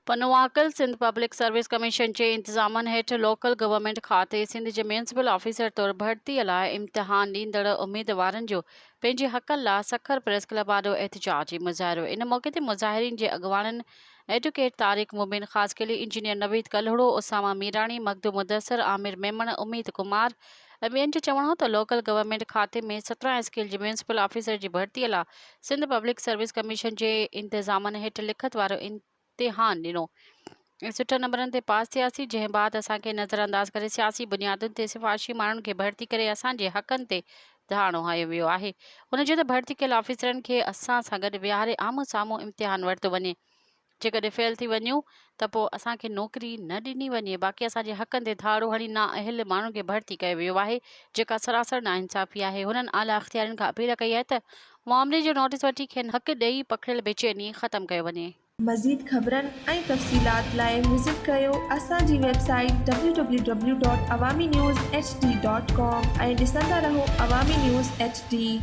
Panuakil Sindh public service commission जे इंतज़ामनि हेठि local government खाते सिंध जे municipal officer तौरु भर्तीअ लाइ इम्तिहान ॾींदड़ उम्मीदवारनि जो पंहिंजे हक़नि लाइ सखर प्रेस क्लब आॾो एहतिजाजी मुज़ाहिरो। इन मौक़े ते मुज़ाहिरीन जे अॻवाननि एडवोकेट तारिक मुबिन, ख़ासकली इंजीनियर नवीद कल्हड़ो, उसामा मीराणी, मखदूम मुदस्सिर, आमिर मेमण, उम्मीद कुमार ऐं ॿियनि जो चवणो त लोकल गवर्नमेंट खाते में 17 स्केल जे म्यूनिसिपल ऑफिसर जी भर्तीअ लाइ सिंध पब्लिक सर्विस कमीशन जे इंतज़ामनि हेठि लिखत वारो इम्तिहान ॾिनो ऐं सुठे नंबरनि ते पास थियासीं, जंहिं बाद असांखे नज़रअंदाज़ करे सियासी बुनियादुनि ते सिफ़ारिशी माण्हुनि खे भर्ती करे असांजे हक़नि ते धाणो हयो वियो आहे। हुन चयो त भर्ती कयल ऑफिसरनि खे असां सां गॾु विहारे आम्हूं साम्हूं इम्तिहान वरितो वञे। जेकॾहिं फेल थी वञूं त पोइ असांखे नौकिरी न ॾिनी वञे। बाक़ी असांजे हक़नि ते धाड़ो हणी नाअहल माण्हुनि खे भर्ती कयो वियो आहे, जेका सरासर नाइंसाफ़ी आहे। हुननि आला अख़्तियारनि खां अपील कई आहे त मामले जो नोटिस वठी खेनि हक़ ॾेई पखिड़ियल बेचैनी ख़तमु कयो वञे। मज़ीद ख़बरनि ऐं तफ़सीलात लाइ विज़िट कयो असांजी वेबसाइट www.awamiNewsHD.com ऐं ॾिसंदा रहो अवामी न्यूज़ HD।